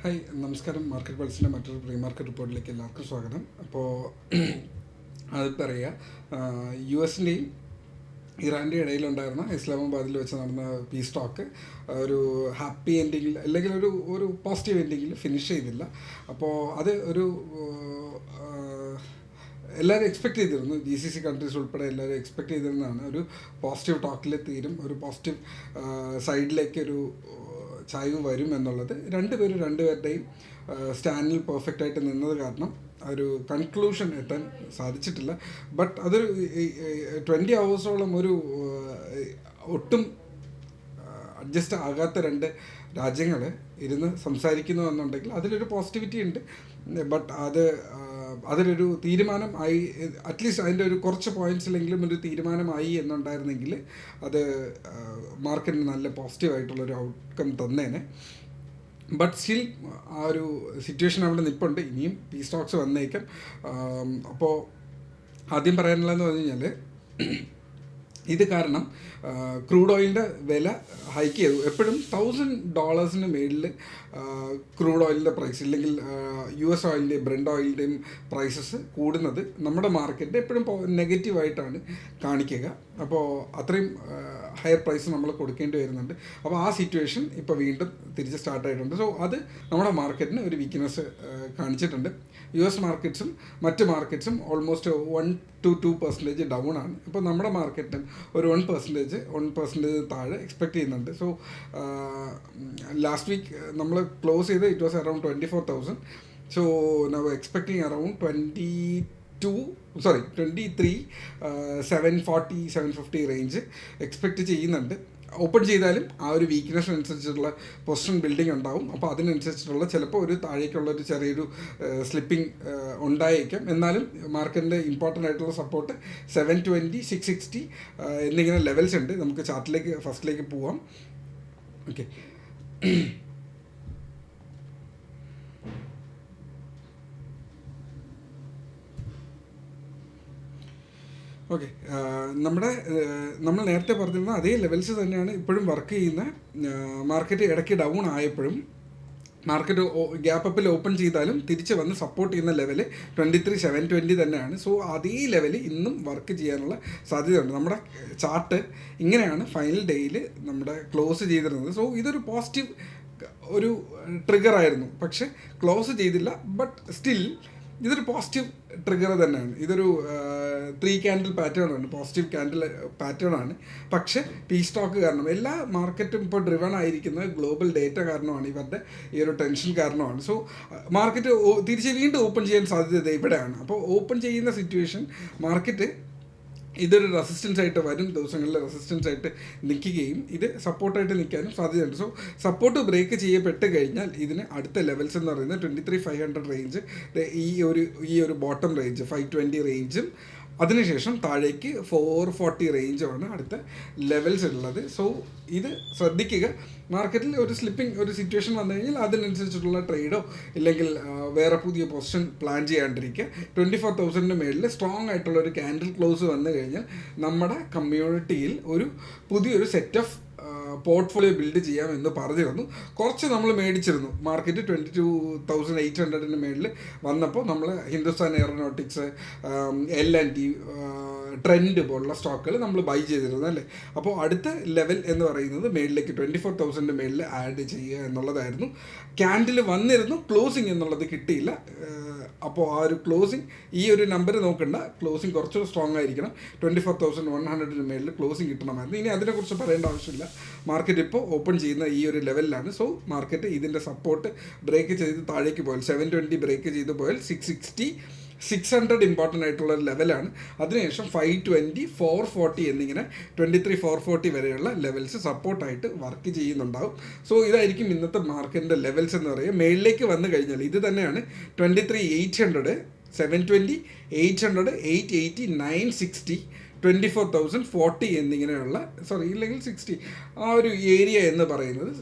Hi നമസ്കാരം. Market പൾസിൻ്റെ മറ്റൊരു pre market റിപ്പോർട്ടിലേക്ക് എല്ലാവർക്കും സ്വാഗതം. അപ്പോൾ അത് പറയുക, യു എസിൻ്റെയും ഇറാൻ്റെയും ഇടയിലുണ്ടായിരുന്ന ഇസ്ലാമാബാദിൽ വെച്ച് നടന്ന പീസ് ടോക്ക് ഒരു ഹാപ്പി എൻഡിങ്ങിൽ അല്ലെങ്കിൽ ഒരു പോസിറ്റീവ് എൻഡിങ്ങിൽ ഫിനിഷ് ചെയ്തില്ല. അപ്പോൾ അത് ഒരു എല്ലാവരും എക്സ്പെക്ട് ചെയ്തിരുന്നു, ജി സി സി കൺട്രീസ് ഉൾപ്പെടെ എല്ലാവരും എക്സ്പെക്ട് ചെയ്തിരുന്നതാണ് ഒരു പോസിറ്റീവ് ടോക്കിൽ തീരും, ഒരു പോസിറ്റീവ് സൈഡിലേക്ക് ഒരു ചായ്വ് വരും എന്നുള്ളത്. രണ്ടുപേരുടെയും സ്റ്റാൻഡിൽ പെർഫെക്റ്റ് ആയിട്ട് നിന്നത് കാരണം ഒരു കൺക്ലൂഷൻ എത്താൻ സാധിച്ചിട്ടില്ല. ബട്ട് അതൊരു 20 hours ഒരു ഒട്ടും അഡ്ജസ്റ്റ് ആകാത്ത രണ്ട് രാജ്യങ്ങൾ ഇരുന്ന് സംസാരിക്കുന്നു എന്നുണ്ടെങ്കിൽ അതിലൊരു പോസിറ്റിവിറ്റി ഉണ്ട്. ബട്ട് അതിലൊരു തീരുമാനം ആയി, അറ്റ്ലീസ്റ്റ് അതിൻ്റെ ഒരു കുറച്ച് പോയിൻറ്റ്സിലെങ്കിലും ഒരു തീരുമാനമായി എന്നുണ്ടായിരുന്നെങ്കിൽ അത് മാർക്കറ്റിന് നല്ല പോസിറ്റീവായിട്ടുള്ളൊരു ഔട്ട്കം തന്നേനെ. ബട്ട് സ്റ്റിൽ ആ ഒരു സിറ്റുവേഷൻ അവിടെ നിൽപ്പുണ്ട്. ഇനിയും പീസ് സ്റ്റോക്സ് വന്നേക്കാം. അപ്പോൾ ആദ്യം പറയാനുള്ളതെന്ന് പറഞ്ഞു കഴിഞ്ഞാൽ, ഇത് കാരണം ക്രൂഡ് ഓയിലിൻ്റെ വില ഹൈക്ക് ചെയ്തു. എപ്പോഴും $1,000 മേളിൽ ക്രൂഡ് ഓയിലിൻ്റെ പ്രൈസ്, ഇല്ലെങ്കിൽ US ഓയിലിൻ്റെയും ബ്രെൻഡ് ഓയിലിൻ്റെയും പ്രൈസസ് കൂടുന്നത് നമ്മുടെ മാർക്കറ്റ് എപ്പോഴും നെഗറ്റീവായിട്ടാണ് കാണിക്കുക. അപ്പോൾ അത്രയും ഹയർ പ്രൈസ് നമ്മൾ കൊടുക്കേണ്ടി വരുന്നുണ്ട്. അപ്പോൾ ആ സിറ്റുവേഷൻ ഇപ്പോൾ വീണ്ടും തിരിച്ച് സ്റ്റാർട്ടായിട്ടുണ്ട്. സോ അത് നമ്മുടെ മാർക്കറ്റിന് ഒരു വീക്ക്നെസ് കാണിച്ചിട്ടുണ്ട്. US മാർക്കറ്റ്സും മറ്റ് മാർക്കറ്റ്സും ഓൾമോസ്റ്റ് 1 to 2% ഡൗൺ ആണ്. ഇപ്പോൾ നമ്മുടെ മാർക്കറ്റും ഒരു 1% താഴെ എക്സ്പെക്റ്റ് ചെയ്യുന്നുണ്ട്. സോ ലാസ്റ്റ് വീക്ക് നമ്മൾ ക്ലോസ് ചെയ്ത് it was around 24,000. So now expecting around 23 740 750 range expect ചെയ്യുന്നുണ്ട്. ഓപ്പൺ ചെയ്താലും ആ ഒരു വീക്ക്നെസ്സിനനുസരിച്ചുള്ള പൊസിഷൻ ബിൽഡിംഗ് ഉണ്ടാവും. അപ്പോൾ അതിനനുസരിച്ചിട്ടുള്ള ചിലപ്പോൾ ഒരു താഴേക്കുള്ള ഒരു ചെറിയൊരു സ്ലിപ്പിംഗ് ഉണ്ടായേക്കാം. എന്നാലും മാർക്കറ്റിൻ്റെ ഇമ്പോർട്ടൻ്റ് ആയിട്ടുള്ള സപ്പോർട്ട് 720 660 എന്നിങ്ങനെ ലെവൽസ് ഉണ്ട്. നമുക്ക് ചാർട്ടിലേക്ക് ഫസ്റ്റിലേക്ക് പോവാം. ഓക്കെ, ഓക്കെ നമ്മൾ നേരത്തെ പറഞ്ഞിരുന്ന അതേ ലെവൽസ് തന്നെയാണ് ഇപ്പോഴും വർക്ക് ചെയ്യുന്ന. മാർക്കറ്റ് ഇടയ്ക്ക് ഡൗൺ ആയപ്പോഴും മാർക്കറ്റ് ഗ്യാപ്പ് അപ്പിൽ ഓപ്പൺ ചെയ്താലും തിരിച്ച് വന്ന് സപ്പോർട്ട് ചെയ്യുന്ന ലെവല് 23 720 തന്നെയാണ്. സോ അതേ ലെവൽ ഇന്നും വർക്ക് ചെയ്യാനുള്ള സാധ്യതയുണ്ട്. നമ്മുടെ ചാർട്ട് ഇങ്ങനെയാണ് ഫൈനൽ ഡേയിൽ നമ്മുടെ ക്ലോസ് ചെയ്തിരുന്നത്. സോ ഇതൊരു പോസിറ്റീവ് ഒരു ട്രിഗർ ആയിരുന്നു, പക്ഷെ ക്ലോസ് ചെയ്തില്ല. ബട്ട് സ്റ്റിൽ ഇതൊരു പോസിറ്റീവ് ട്രിഗർ തന്നെയാണ്. ഇതൊരു 3 candle പാറ്റേൺ ആണ്, പോസിറ്റീവ് ക്യാൻഡിൽ പാറ്റേൺ ആണ്. പക്ഷേ പീസ് സ്റ്റോക്ക് കാരണം എല്ലാ മാർക്കറ്റും ഇപ്പോൾ ഡ്രിവൺ ആയിരിക്കുന്നത് ഗ്ലോബൽ ഡേറ്റ കാരണമാണ്, ഇവരുടെ ഈ ഒരു ടെൻഷൻ കാരണമാണ്. സോ മാർക്കറ്റ് തിരിച്ച് വീണ്ടും ഓപ്പൺ ചെയ്യാൻ സാധ്യത ഇവിടെയാണ്. അപ്പോൾ ഓപ്പൺ ചെയ്യുന്ന സിറ്റുവേഷൻ മാർക്കറ്റ് ഇതൊരു റെസിസ്റ്റൻസ് ആയിട്ട് വരും ദിവസങ്ങളിൽ റെസിസ്റ്റൻസ് ആയിട്ട് നിൽക്കുകയും ഇത് സപ്പോർട്ടായിട്ട് നിൽക്കാനും സാധ്യതയുണ്ട്. സോ സപ്പോർട്ട് ബ്രേക്ക് ചെയ്യപ്പെട്ട് കഴിഞ്ഞാൽ ഇതിന് അടുത്ത ലെവൽസ് എന്ന് പറയുന്നത് 23,500 റേഞ്ച്, ഈ ഒരു ബോട്ടം റേഞ്ച് 520 റേഞ്ചും, അതിനുശേഷം താഴേക്ക് 440 റേഞ്ചുമാണ് അടുത്ത ലെവൽസ് ഉള്ളത്. സോ ഇത് ശ്രദ്ധിക്കുക. മാർക്കറ്റിൽ ഒരു സ്ലിപ്പിംഗ് ഒരു സിറ്റുവേഷൻ വന്നു കഴിഞ്ഞാൽ അതിനനുസരിച്ചിട്ടുള്ള ട്രേഡോ ഇല്ലെങ്കിൽ വേറെ പുതിയ പൊസിഷൻ പ്ലാൻ ചെയ്യാണ്ടിരിക്കുക. 24,000 മേളിൽ സ്ട്രോങ് ആയിട്ടുള്ള ഒരു ക്യാൻഡിൽ ക്ലോസ് വന്നു കഴിഞ്ഞാൽ നമ്മുടെ കമ്മ്യൂണിറ്റിയിൽ ഒരു പുതിയൊരു സെറ്റ് ഓഫ് പോർട്ട്ഫോളിയോ ബിൽഡ് ചെയ്യാമെന്ന് പറഞ്ഞിരുന്നു. കുറച്ച് നമ്മൾ മേടിച്ചിരുന്നു. മാർക്കറ്റ് 22,800 മേളിൽ വന്നപ്പോൾ നമ്മൾ ഹിന്ദുസ്ഥാൻ എയറോനോട്ടിക്സ്, L&T, ട്രെൻഡ് പോലുള്ള സ്റ്റോക്കുകൾ നമ്മൾ ബൈ ചെയ്തിരുന്നു അല്ലേ. അപ്പോൾ അടുത്ത ലെവൽ എന്ന് പറയുന്നത് മേളിലേക്ക് 24,000 മേളിൽ ആഡ് ചെയ്യുക എന്നുള്ളതായിരുന്നു. ക്യാൻഡിൽ വന്നിരുന്നു, ക്ലോസിങ് എന്നുള്ളത് കിട്ടിയില്ല. അപ്പോൾ ആ ഒരു ക്ലോസിങ്, ഈ ഒരു നമ്പർ നോക്കണ്ട, ക്ലോസിങ് കുറച്ചുകൂടി സ്ട്രോങ് ആയിരിക്കണം. 24,100 മേളിൽ ക്ലോസിങ് കിട്ടണമായിരുന്നു. ഇനി അതിനെക്കുറിച്ച് പറയേണ്ട ആവശ്യമില്ല. മാർക്കറ്റ് ഇപ്പോൾ ഓപ്പൺ ചെയ്യുന്ന ഈ ഒരു ലെവലിലാണ്. സോ മാർക്കറ്റ് ഇതിൻ്റെ സപ്പോർട്ട് ബ്രേക്ക് ചെയ്ത് താഴേക്ക് പോയാൽ 720 ബ്രേക്ക് ചെയ്ത് പോയാൽ 660 600 ഇമ്പോർട്ടൻ്റ് ആയിട്ടുള്ള ലെവലാണ്. അതിനുശേഷം 520 440 എന്നിങ്ങനെ 23 440 വരെയുള്ള ലെവൽസ് സപ്പോർട്ടായിട്ട് വർക്ക് ചെയ്യുന്നുണ്ടാവും. സോ ഇതായിരിക്കും ഇന്നത്തെ മാർക്കറ്റിൻ്റെ ലെവൽസ് എന്ന് പറയുക. മേളിലേക്ക് വന്നു കഴിഞ്ഞാൽ ഇത് തന്നെയാണ് 23 800 720 800 880 960 24,040 എന്നിങ്ങനെയുള്ള ഇല്ലെങ്കിൽ 60 ആ ഒരു ഏരിയ എന്ന് പറയുന്നത്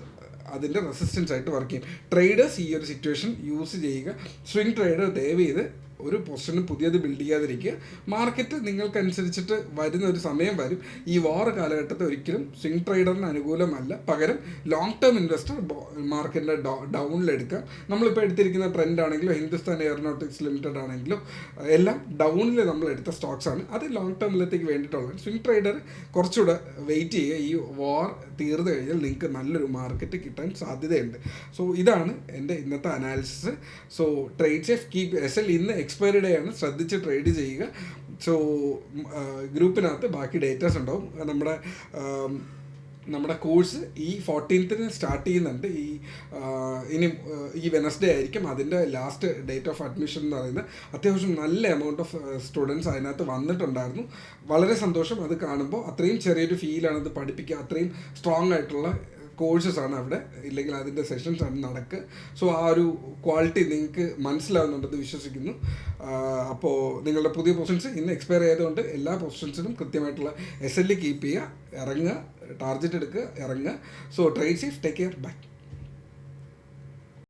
അതിൻ്റെ റെസിസ്റ്റൻസ് ആയിട്ട് വർക്ക് ചെയ്യും. ട്രേഡേഴ്സ് ഈ ഒരു സിറ്റുവേഷൻ യൂസ് ചെയ്യുക. സ്വിംഗ് ട്രേഡർ ദയവ് ചെയ്ത് ഒരു പൊസിഷനും പുതിയത് ബിൽഡ് ചെയ്യാതിരിക്കുക. മാർക്കറ്റ് നിങ്ങൾക്കനുസരിച്ചിട്ട് വരുന്ന ഒരു സമയം വരും. ഈ വാർ കാലഘട്ടത്തെ ഒരിക്കലും സ്വിംഗ് ട്രേഡറിന് അനുകൂലമല്ല. പകരം ലോങ് ടേം ഇൻവെസ്റ്റർ മാർക്കറ്റിൻ്റെ ഡൗണിലെടുക്കാം. നമ്മളിപ്പോൾ എടുത്തിരിക്കുന്ന ട്രെൻഡ് ആണെങ്കിലും ഹിന്ദുസ്ഥാൻ എയറോനോട്ടിക്സ് ലിമിറ്റഡ് ആണെങ്കിലും എല്ലാം ഡൗണിൽ നമ്മൾ എടുത്ത സ്റ്റോക്സാണ്. അത് ലോങ് ടേമിലത്തേക്ക് വേണ്ടിയിട്ടുള്ളത്. സ്വിംഗ് ട്രേഡർ കുറച്ചുകൂടെ വെയിറ്റ് ചെയ്യുക. ഈ വാർ തീർന്നു കഴിഞ്ഞാൽ നിങ്ങൾക്ക് നല്ലൊരു മാർക്കറ്റ് കിട്ടാൻ സാധ്യതയുണ്ട്. സോ ഇതാണ് എൻ്റെ ഇന്നത്തെ analysis. So trade safe, keep SL ഇന്ന് എക്സ്പയറി ഡേ ആണ്, ശ്രദ്ധിച്ച് ട്രേഡ് ചെയ്യുക. സോ ഗ്രൂപ്പിനകത്ത് ബാക്കി ഡേറ്റാസ് ഉണ്ടാവും. നമ്മുടെ കോഴ്സ് ഈ 14th സ്റ്റാർട്ട് ചെയ്യുന്നുണ്ട്. ഇനി ഈ വെനസ്ഡേ ആയിരിക്കും അതിൻ്റെ ലാസ്റ്റ് ഡേറ്റ് ഓഫ് അഡ്മിഷൻ എന്ന് പറയുന്നത്. അത്യാവശ്യം നല്ല എമൗണ്ട് ഓഫ് സ്റ്റുഡൻസ് അതിനകത്ത് വന്നിട്ടുണ്ടായിരുന്നു. വളരെ സന്തോഷം അത് കാണുമ്പോൾ. അത്രയും ചെറിയൊരു ഫീലാണ് ഇത് പഠിപ്പിക്കുക. അത്രയും സ്ട്രോങ് ആയിട്ടുള്ള കോഴ്സസാണ് അവിടെ, ഇല്ലെങ്കിൽ അതിൻ്റെ സെഷൻസ് ആണ് നടക്കുക. സോ ആ ഒരു ക്വാളിറ്റി നിങ്ങൾക്ക് മനസ്സിലാവുന്നുണ്ടെന്ന് വിശ്വസിക്കുന്നു. അപ്പോൾ നിങ്ങളുടെ പുതിയ പൊസിഷൻസ് ഇന്ന് എക്സ്പയർ ചെയ്തുകൊണ്ട് എല്ലാ പൊസിഷൻസിനും കൃത്യമായിട്ടുള്ള SL കീപ്പ് ചെയ്യുക, ഇറങ്ങുക, ടാർഗറ്റ് എടുക്കുക, ഇറങ്ങുക. So trade safe, take care, by.